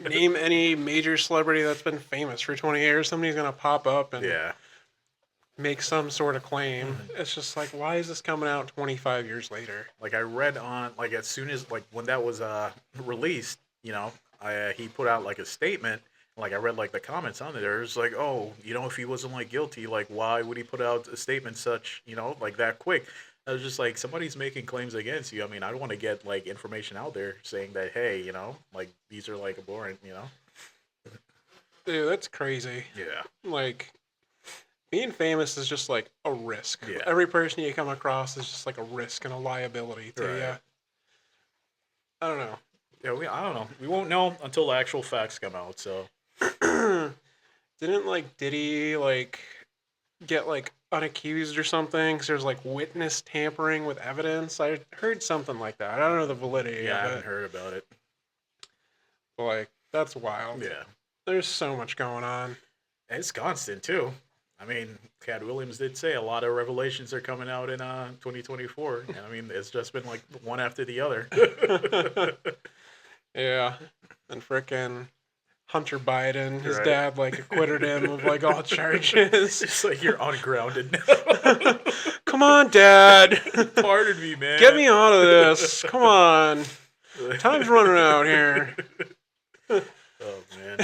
name any major celebrity that's been famous for 20 years, somebody's going to pop up and make some sort of claim. It's just like, why is this coming out 25 years later? Like, I read on, like, as soon as, like, when that was released, you know, he put out, like, a statement. Like, I read, like, the comments on there. It's like, oh, you know, if he wasn't, like, guilty, like, why would he put out a statement such, you know, like, that quick? I was just like, somebody's making claims against you. I mean, I don't want to get, like, information out there saying that, hey, you know, like, these are, like, abhorrent, you know? Dude, that's crazy. Yeah. Like, being famous is just, like, a risk. Yeah. Every person you come across is just, like, a risk and a liability to you. I don't know. Yeah, I don't know. We won't know until the actual facts come out, so... Didn't, like, Diddy, like, get, like, unaccused or something? Because there's, like, witness tampering with evidence. I heard something like that. I don't know the validity Yeah, I of haven't it. heard about it. But, like, that's wild. Yeah. There's so much going on. And it's constant, too. I mean, Cat Williams did say a lot of revelations are coming out in 2024. And, I mean, it's just been, like, one after the other. Yeah. And frickin' Hunter Biden, his Right. dad, like, acquitted him of, like, all charges. It's like you're ungrounded now. Come on, Dad. Pardon me, man. Get me out of this. Come on. Time's running out here. Oh, man.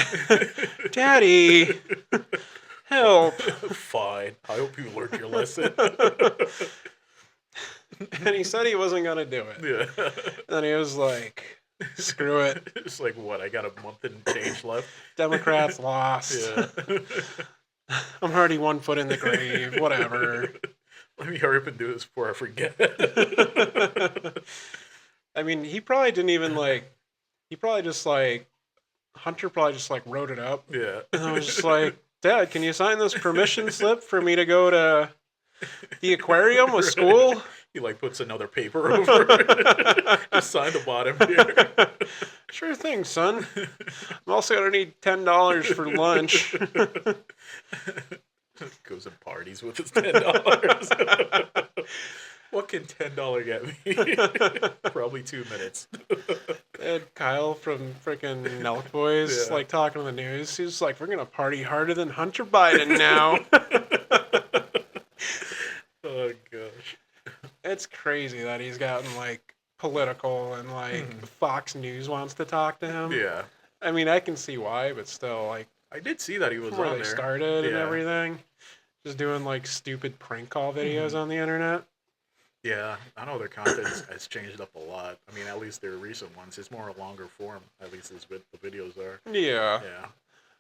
Daddy. Help. Fine. I hope you learned your lesson. And he said he wasn't going to do it. Yeah. And he was like, screw it. It's like, what? I got a month and change left? Democrats lost. Yeah. I'm already 1 foot in the grave. Whatever. Let me hurry up and do this before I forget. I mean, he probably didn't even, like, Hunter probably just, like, wrote it up. Yeah. And I was just like, Dad, can you sign this permission slip for me to go to the aquarium with school? He, like, puts another paper over it. Just sign the bottom here. Sure thing, son. I'm also going to need $10 for lunch. Goes and parties with his $10. What can $10 get me? Probably 2 minutes. They had Kyle from freaking Nelk Boys, Yeah. like, talking on the news. He was like, we're going to party harder than Hunter Biden now. it's crazy that he's gotten like political and like Mhm. Fox News wants to talk to him. Yeah, I mean, I can see why, but still, like I did see that he from was where on they there. started and Yeah. everything, just doing like stupid prank call videos Mhm. on the internet. Yeah, I know their content has changed up a lot. I mean, at least their recent ones, it's more a longer form. At least as the videos are. Yeah, Yeah.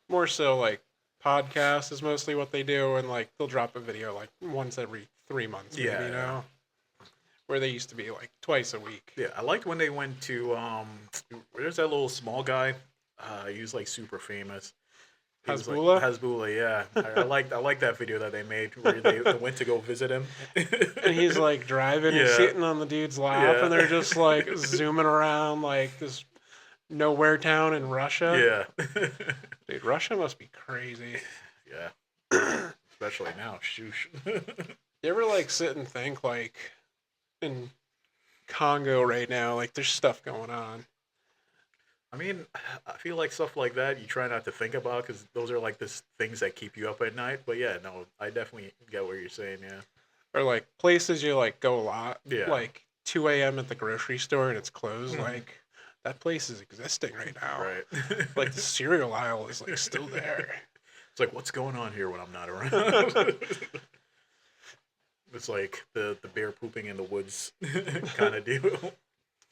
more so like podcasts is mostly what they do, and like they'll drop a video like once every 3 months, maybe, Yeah, yeah. where they used to be like twice a week. Yeah, I liked when they went to there's that little small guy. He was like super famous. He was like Hasbullah, Hasbullah, yeah. I like that video that they made where they went to go visit him. and he's like driving and Yeah, sitting on the dude's lap, and yeah, they're just like zooming around like this nowhere town in Russia. yeah, Dude, Russia must be crazy. yeah. Especially now, shoosh. You ever like sit and think like in Congo right now, like there's stuff going on. I mean, I feel like stuff like that you try not to think about because those are like this things that keep you up at night. But yeah, no, I definitely get what you're saying. Yeah, Or like places you like go a lot, yeah, like 2 a.m. at the grocery store and it's closed. Mhm. Like that place is existing right now. Right. Like the cereal aisle is like still there. It's like, what's going on here when I'm not around? It's like the bear pooping in the woods kind of deal.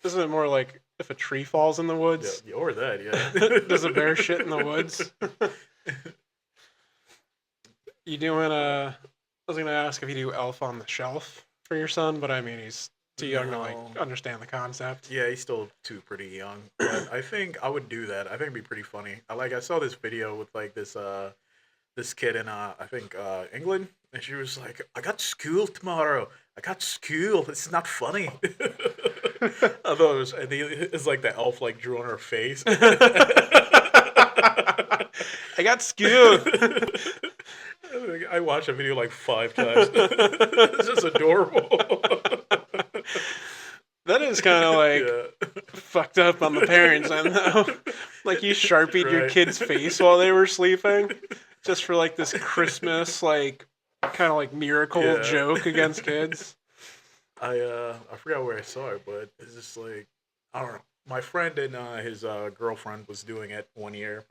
Isn't it more like if a tree falls in the woods, Yeah, or that, yeah. does a bear shit in the woods? You doing I was gonna ask if you do Elf on the Shelf for your son, but I mean he's too young to like No. understand the concept. Yeah, he's still too pretty young, but I think I would do that. I think it'd be pretty funny. I saw this video with like this kid in I think England, and she was like, "I got school tomorrow. I got school. It's not funny." I thought it was, and it's like the elf like drew on her face. I got skewed. I watched a video like 5 times. It's just adorable. That is kind of like Yeah. fucked up on the parents end though. Like you sharpied your Right. kid's face while they were sleeping, just for like this Christmas like kind of like miracle Yeah. joke against kids. I forgot where I saw it, but it's just like I don't know. My friend and his girlfriend was doing it one year,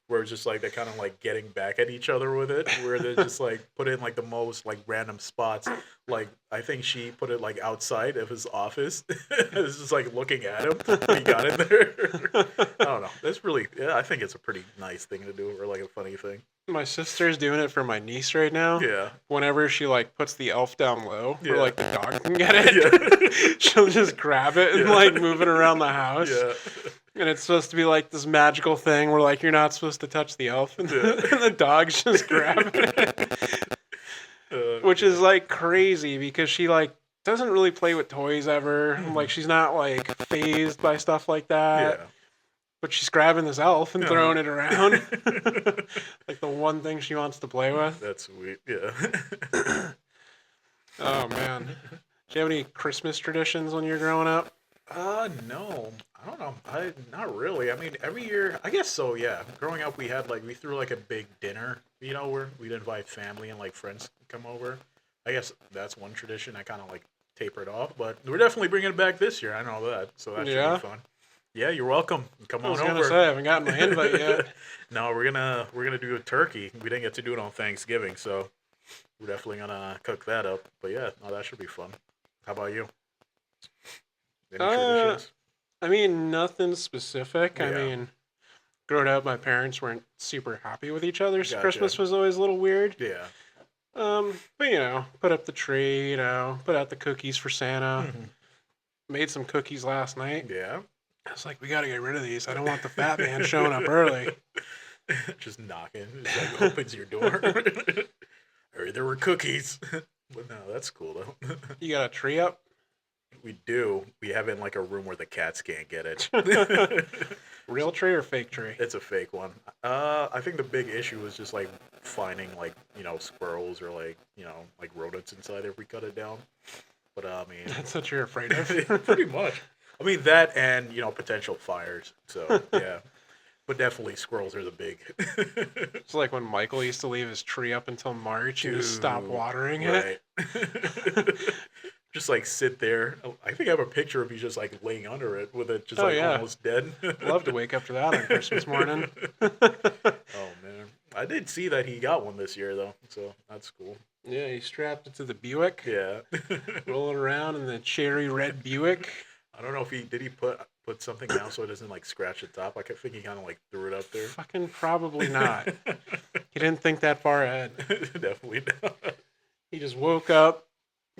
where it's just like they're kind of like getting back at each other with it, where they just like put in like the most like random spots. Like I think she put it like outside of his office. It's just like looking at him when he got in there. I don't know. That's really yeah. I think it's a pretty nice thing to do, or like a funny thing. My sister's doing it for my niece right now. Yeah. Whenever she like puts the elf down low, where Yeah. like the dog can get it, Yeah. she'll just grab it and Yeah. like move it around the house. Yeah. And it's supposed to be like this magical thing where like you're not supposed to touch the elf, and, Yeah. and the dog's just grabbing it, which is like crazy because she like doesn't really play with toys ever. Like she's not like phased by stuff like that. yeah. But she's grabbing this elf and Uh-huh. throwing it around, like the one thing she wants to play with. That's sweet. Yeah. Oh man, do you have any Christmas traditions when you're growing up? No, I don't know. Not really. I mean, every year, I guess so. Yeah. Growing up, we threw like a big dinner. Where we'd invite family and like friends come over. I guess that's one tradition. I kind of like tapered off, but we're definitely bringing it back this year. I know that, so that should Yeah? be fun. Yeah, you're welcome. Come I on was gonna over. say I haven't gotten my invite yet. No, we're gonna do a turkey. We didn't get to do it on Thanksgiving, so we're definitely gonna cook that up. But yeah, no, that should be fun. How about you? Any traditions? I mean, nothing specific. I Yeah. mean, growing up, my parents weren't super happy with each other, so Gotcha. Christmas was always a little weird. Yeah. But put up the tree, put out the cookies for Santa. Mhm. Made some cookies last night. Yeah. I was like, we gotta get rid of these. I don't want the fat man showing up early. Just knocking. Just like opens your door. Or there were cookies. But no, that's cool though. You got a tree up? We do. We have it in like a room where the cats can't get it. Real tree or fake tree? It's a fake one. I think the big issue is just like finding like, squirrels or like, like rodents inside if we cut it down. But I mean, That's what you're afraid of. pretty much. I mean that and, potential fires. So, yeah. But definitely squirrels are the big. It's like when Michael used to leave his tree up until March and just stop Dude, watering it. right. just like sit there. I think I have a picture of you just like laying under it with it just Oh like yeah, almost dead. love to wake up to that on Christmas morning. Oh man, I did see that he got one this year though, so that's cool. Yeah, he strapped it to the Buick, Yeah. rolling around in the cherry red Buick. I don't know if he put something down so it doesn't like scratch the top. I kept thinking he kind of like threw it up there. Fucking probably not. He didn't think that far ahead. Definitely not. He just woke up,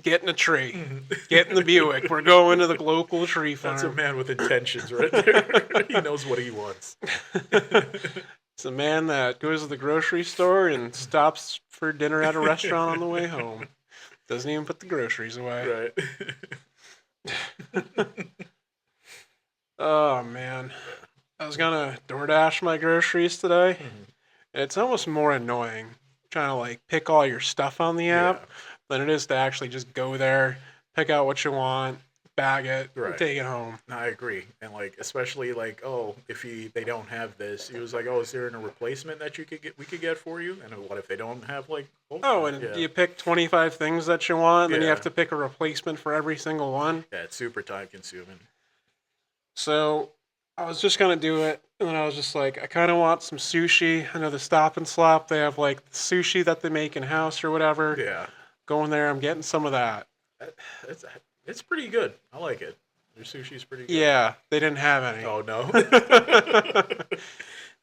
get in a tree, get in the Buick. We're going to the local tree That's a farm. man with intentions right there. He knows what he wants. It's a man that goes to the grocery store and stops for dinner at a restaurant on the way home. Doesn't even put the groceries away. Right. Oh man. I was gonna DoorDash my groceries today. And it's almost more annoying trying to like pick all your stuff on the Yeah. app than it is to actually just go there, pick out what you want, bag it, and Right. take it home. No, I agree, and like especially like if they don't have this, he was like, oh, is there a replacement that we could get for you? And what if they don't have like Oh, and yeah, you pick 25 things that you want, and then you Yeah. have to pick a replacement for every single one. yeah, it's super time consuming. So I was just gonna do it, and then I was just like, I kind of want some sushi. I know the Stop and Slop, they have like sushi that they make in house or whatever. Yeah, Going there, I'm getting some of that. it's it's pretty good. I like it. Their sushi's pretty good. Yeah, they didn't have any. Oh no.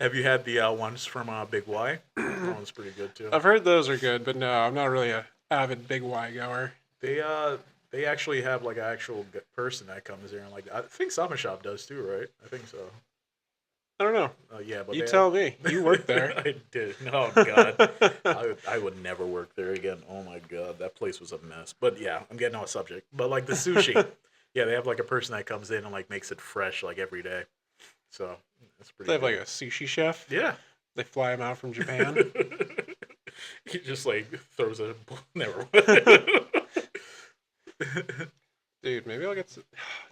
Have you had the ones from Big Y? That one's pretty good too. I've heard those are good, but no, I'm not really a avid Big Y goer. They actually have like an actual person that comes there and like I think Summer Shop does too, right? I think so. I don't know. Yeah, but You tell me. You work there. I did. Oh god, I would never work there again. Oh my god, that place was a mess. But yeah, I'm getting off subject. But like the sushi, yeah, they have like a person that comes in and like makes it fresh like every day. So that's pretty. They have good. like a sushi chef. Yeah. They fly them out from Japan. He just like throws a never mind. Dude, maybe I'll get some...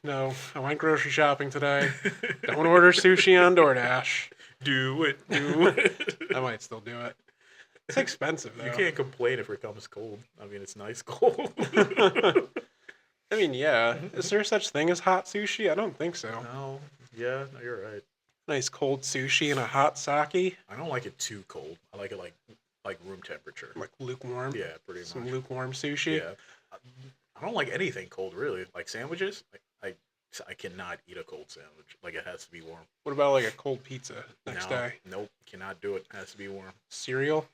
No, I went grocery shopping today. Don't order sushi on DoorDash. Do it. I might still do it. It's expensive though. You can't complain if it comes cold. I mean, it's nice cold. I mean, yeah. Is there such thing as hot sushi? I don't think so. No. Yeah, no, you're right. Nice cold sushi and a hot sake. I don't like it too cold. I like it like room temperature. Like lukewarm. Yeah, pretty Some much. lukewarm sushi. Yeah. I don't like anything cold really. Like sandwiches, I cannot eat a cold sandwich. Like it has to be warm. What about like a cold pizza next No, day? nope, cannot do it. It has to be warm. Cereal?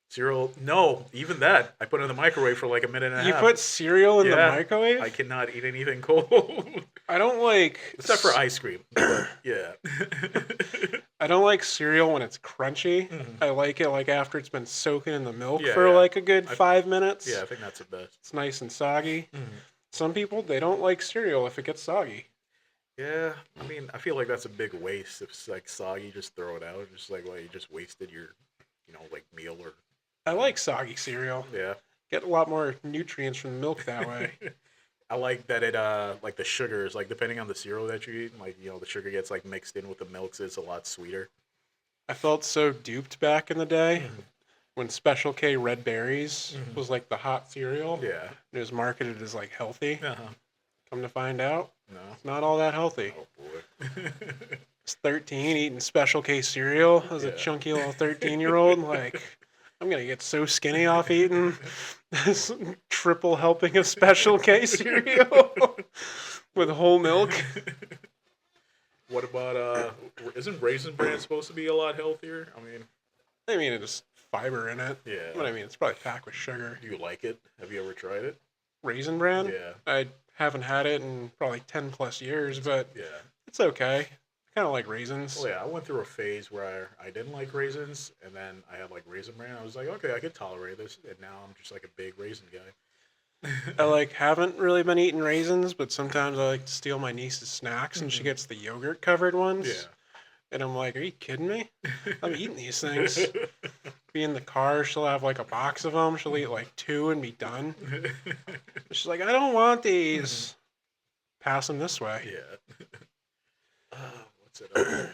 Cereal, no, even that. I put it in the microwave for like a minute and a You half. put cereal in the Yeah, microwave? I cannot eat anything cold. I don't like Except for ice cream. But yeah. I don't like cereal when it's crunchy. Mhm. I like it like after it's been soaking in the milk Yeah, for yeah. like a good I- 5 minutes. Yeah, I think that's the best. It's nice and soggy. Mhm. Some people they don't like cereal if it gets soggy. Yeah, I mean, I feel like that's a big waste. If it's like soggy, just throw it out. Just like, well, you just wasted your, like meal or. I like soggy cereal. Yeah. Get a lot more nutrients from the milk that way. I like that it like the sugars, like depending on the cereal that you eat, like the sugar gets like mixed in with the milk, so it's a lot sweeter. I felt so duped back in the day Mhm. when Special K Red Berries Mhm. was like the hot cereal. Yeah. It was marketed as like healthy. Uh-huh. Come to find out, No. it's not all that healthy. Oh boy. I was 13 eating Special K cereal as a Yeah. chunky little 13-year-old. Like, I'm going to get so skinny off eating this triple helping of Special K cereal with whole milk. What about isn't Raisin Bran supposed to be a lot healthier? I mean, it's fiber in it. Yeah. But I mean, it's probably packed with sugar. Do you like it? Have you ever tried it? Raisin Bran? Yeah. I haven't had it in probably 10 plus years, but Yeah. it's okay. I kind of like raisins. Well, yeah, I went through a phase where I didn't like raisins, and then I had like Raisin Bran. I was like, okay, I could tolerate this, and now I'm just like a big raisin guy. I like haven't really been eating raisins, but sometimes I like to steal my niece's snacks and she Mhm. gets the yogurt covered ones. Yeah. And I'm like, are you kidding me? I'm eating these things. Be in the car, she'll have like a box of them. She'll eat like 2 and be done. She's like, I don't want these. Pass them this way. Yeah. What's it? I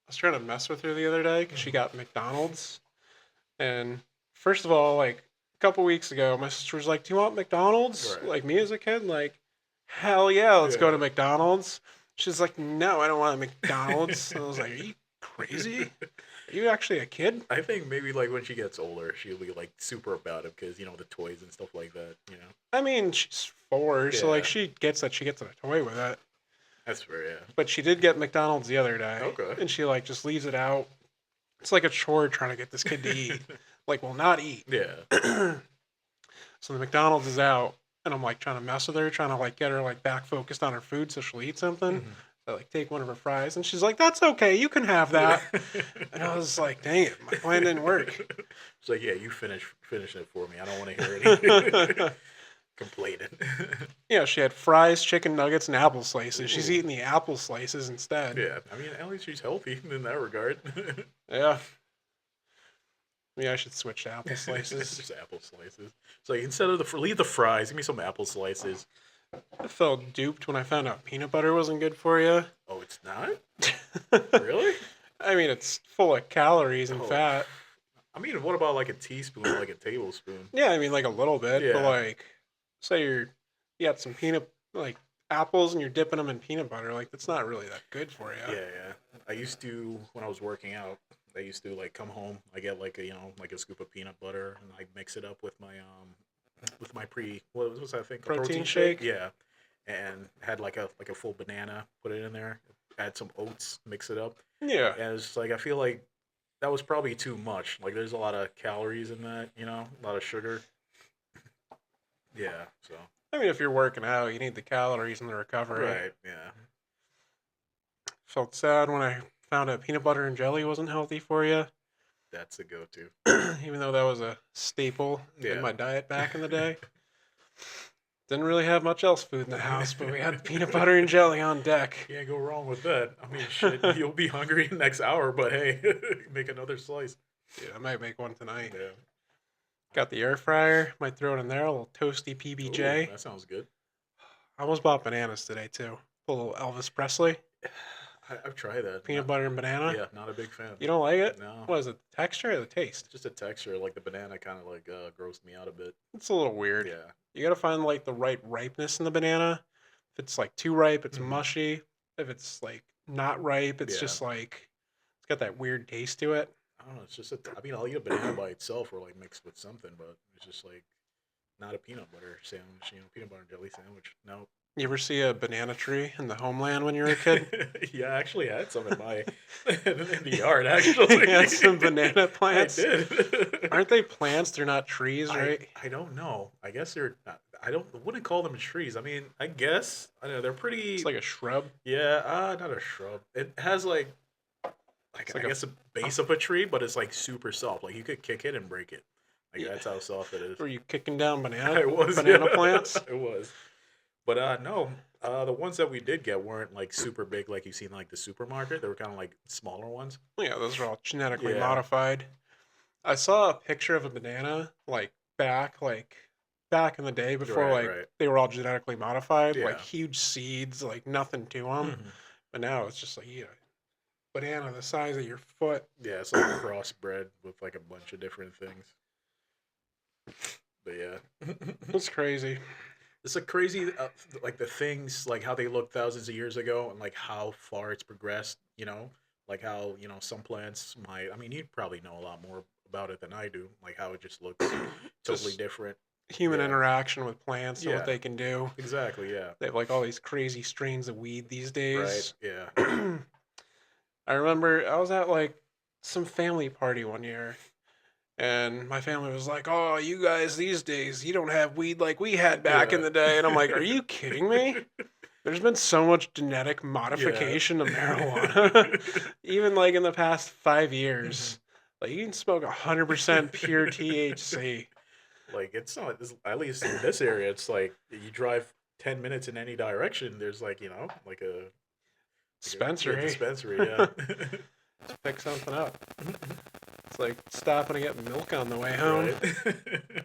was trying to mess with her the other day because she got McDonald's. And first of all, like, couple weeks ago, my sister was like, "Do you want McDonald's?" Right. Like me as a kid, like, hell yeah, let's go Yeah. to McDonald's. She's like, "No, I don't want a McDonald's." And I was like, "Are you crazy? Are you actually a kid?" I think maybe like when she gets older, she'll be like super about it because the toys and stuff like that. I mean, she's 4, so like Yeah, she gets that she gets a toy with it. that's fair. Yeah. But she did get McDonald's the other day, Okay. and she like just leaves it out. It's like a chore trying to get this kid to eat. Like, well, not eat. Yeah. So the McDonald's is out, and I'm like trying to mess with her, trying to like get her like back focused on her food so she'll eat something. Mhm. I like take one of her fries, and she's like, "That's okay, you can have Yeah. that." And I was like, "Dang it, my plan didn't work." It's like, yeah, you finish it for me. I don't want to hear any complaining. Yeah, she had fries, chicken nuggets, and apple slices. She's Ooh. eating the apple slices instead. Yeah, I mean, at least she's healthy in that regard. Yeah. Yeah, I should switch to apple slices. Just apple slices. It's like instead of leave the fries, give me some apple slices. I felt duped when I found out peanut butter wasn't good for you. Oh, it's not? Really? I mean, it's full of calories and Oh, fat. I mean, what about like a teaspoon or like a tablespoon? Yeah, I mean, like a little bit, but Yeah. like, say you got some like apples and you're dipping them in peanut butter, like that's not really that good for Yeah, you. yeah. I used to when I was working out. I used to like come home. I get like a like a scoop of peanut butter and I mix it up with my what was that thing? A Protein protein shake. shake. Yeah, and had like a full banana. Put it in there. Add some oats. Mix it up. Yeah, And it's like I feel like that was probably too much. Like there's a lot of calories in that. A lot of sugar. Yeah. So. I mean, if you're working out, you need the calories and the recovery. Right. Yeah. Felt sad when I found out peanut butter and jelly wasn't healthy for you, That's a go-to. even though that was a staple in Yeah. my diet back in the day. Didn't really have much else food in the house, but we had peanut butter and jelly on deck. Can't go wrong with that. I mean, shit, you'll be hungry next hour, but hey, make another slice. Dude, I might make one tonight. Yeah. Got the air fryer. Might throw it in there. A little toasty Ooh, PBJ. that sounds good. I almost bought bananas today too. A little Elvis Presley. I've tried that. Peanut butter and banana. Yeah, not a big fan. You don't like it? No, What is it? The texture or the taste? just a texture. Like the banana kind of like grossed me out a bit. It's a little weird. Yeah. You gotta find like the right ripeness in the banana. If it's like too ripe, it's Mhm. mushy. If it's like not ripe, it's Yeah. just like it's got that weird taste to it. I don't know. It's just I mean, I'll eat a banana by itself or like mixed with something, but it's just like not a peanut butter sandwich. Peanut butter and jelly sandwich. No. You ever see a banana tree in the homeland when you were a kid? Yeah, I actually had some in my in the yard. Actually, You had some banana I plants. did. Aren't they plants? They're not trees, right? I don't know. I guess they're not, wouldn't call them trees. I mean, I guess I know they're pretty. It's like a shrub. Yeah, not a shrub. It has It's I like a guess a base of a tree, but it's like super soft. Like you could kick it and break it. Like Yeah. that's how soft it is. Were you kicking down I was banana yeah. plants? It was. But no, the ones that we did get weren't like super big like you see in like the supermarket. They were kind of like smaller ones. Yeah, those are all genetically Yeah. modified. I saw a picture of a banana back in the day before Right, right. they were all genetically modified, like Yeah. huge seeds, like nothing to them. Mhm. But now it's just like banana the size of your foot. Yeah, it's like crossbred with like a bunch of different things. But yeah, It's crazy. it's like crazy, like the things, like how they looked thousands of years ago, and like how far it's progressed. Like how some plants might. I mean, you probably know a lot more about it than I do. Like how it just looks totally Just different. human Yeah. interaction with plants and Yeah. what they can do. Exactly. Yeah. They have like all these crazy strains of weed these Right. days. Yeah. I remember I was at like some family party one year, and my family was like, "Oh, you guys these days, you don't have weed like we had back in Yeah. the day." And I'm like, "Are you kidding me? There's been so much genetic Yeah. modification of marijuana, even like in the past 5 years. Like you can smoke 100% pure THC." Like it's not at least in this area. It's like you drive 10 minutes in any direction. There's like like a Dispensary. dispensary. Yeah. Pick something up. It's like stopping to get milk on the way home. Right.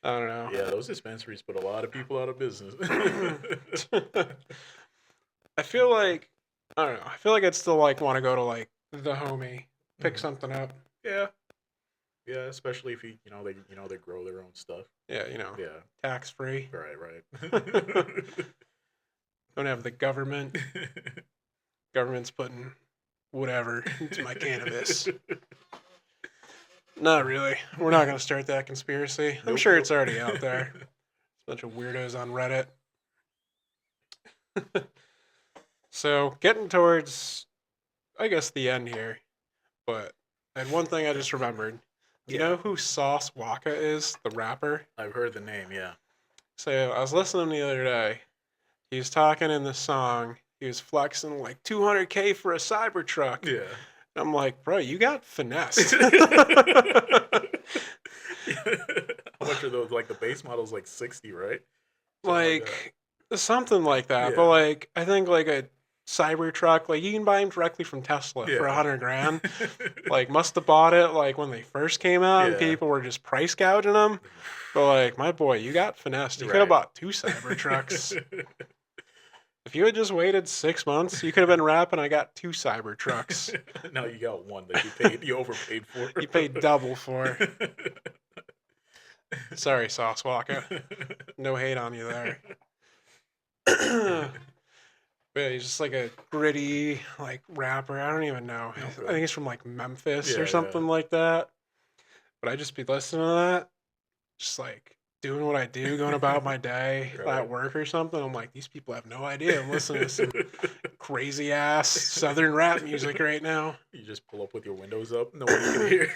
I don't know. Yeah, those dispensaries put a lot of people out of business. I feel like I don't know. I feel like I'd still like want to go to like the homie, pick Mhm. something up. Yeah. Yeah, especially if they grow their own stuff. Yeah, Yeah. tax free. Right, right. Don't have the government. Government's putting whatever into my cannabis. Not really. We're not going to start that conspiracy. I'm Nope, sure nope. it's already out there. It's a bunch of weirdos on Reddit. So, getting towards, I guess, the end here. But I had one thing I just remembered. Do you Yeah, know who Sauce Waka is, the rapper? I've heard the name. Yeah. So, I was listening the other day. He was talking in the song. He was flexing like 200K for a Cybertruck. Yeah. I'm like, bro, you got finessed. How much are those? Like the base model's like 60, right? Something like that. Like something like that. But Yeah. like I think like a Cybertruck, like you can buy them directly from Tesla for Yeah. 100 grand. Like must have bought it like when they first came out and Yeah. people were just price gouging them. But like my boy, you got finessed. You could have Right. bought 2 Cybertrucks. If you had just waited 6 months, you could have been rapping. I got 2 Cybertrucks. Now you got one that you overpaid for. You paid double for. Sorry, Sauce Walker. No hate on you there. But he's just like a gritty like rapper. I don't even know. I Okay. think he's from like Memphis Yeah, or something like that. But I just be listening to that, just like doing what I do, going about my day Right. at work or something. I'm like, these people have no idea. I'm listening to some crazy ass southern rap music right now. You just pull up with your windows up. No one can hear.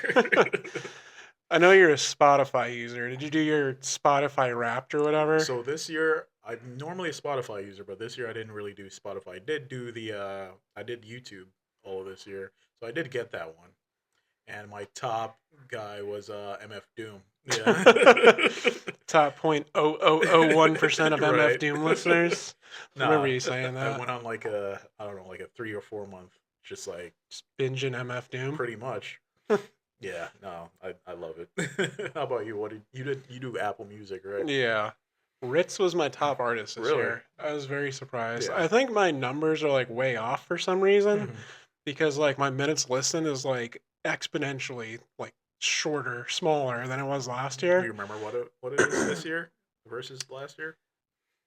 I know you're a Spotify user. Did you do your Spotify Wrapped or whatever? So this year, I'm normally a Spotify user, but this year I didn't really do Spotify. I did do I did YouTube all of this year, so I did get that one. And my top guy was MF Doom. Yeah. Top 0.0001% of MF Right. Doom listeners. I Nah, remember you saying I that. went on like a I don't know, like a 3 or 4 month, just like Just binging MF Doom. pretty much. Yeah, no, I love it. How about you? You do Apple Music, right? Yeah. Ritz was my top artist this Really? year. I was very surprised. Yeah. I think my numbers are like way off for some reason Mhm. because like my minutes listened is like exponentially like shorter, smaller than it was last Do you year. remember what it is this year versus last year?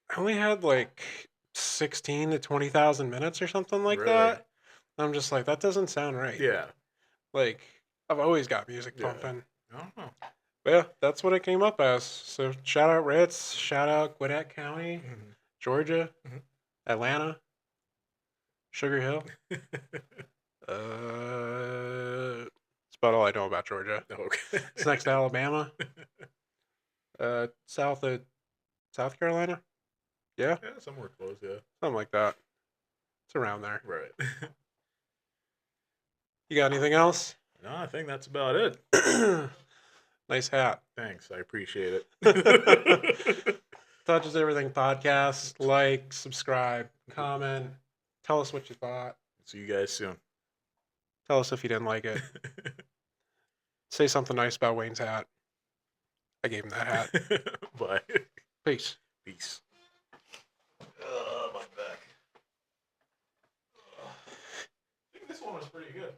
I only had like 16 to 20,000 minutes or something like Really? that. I'm just like, that doesn't sound right. Yeah. Like, I've always got music Yeah. pumping. I don't know. But yeah, that's what it came up as. So shout out Ritz, shout out Gwinnett County, Mhm. Georgia, Mhm. Atlanta, Sugar Hill. Okay. That's about all I know about Georgia. It's next to Alabama. South of South Carolina. Yeah, Yeah, somewhere close. Yeah. something like that. It's around there. Right. You got anything else? No, I think that's about it. Nice hat. Thanks. I appreciate it. Touches Everything podcast. Like, subscribe, comment. Tell us what you thought. See you guys soon. Tell us if you didn't like it. Say something nice about Wayne's hat. I gave him that hat. Bye. Peace. Peace. My back. I think this one was pretty good.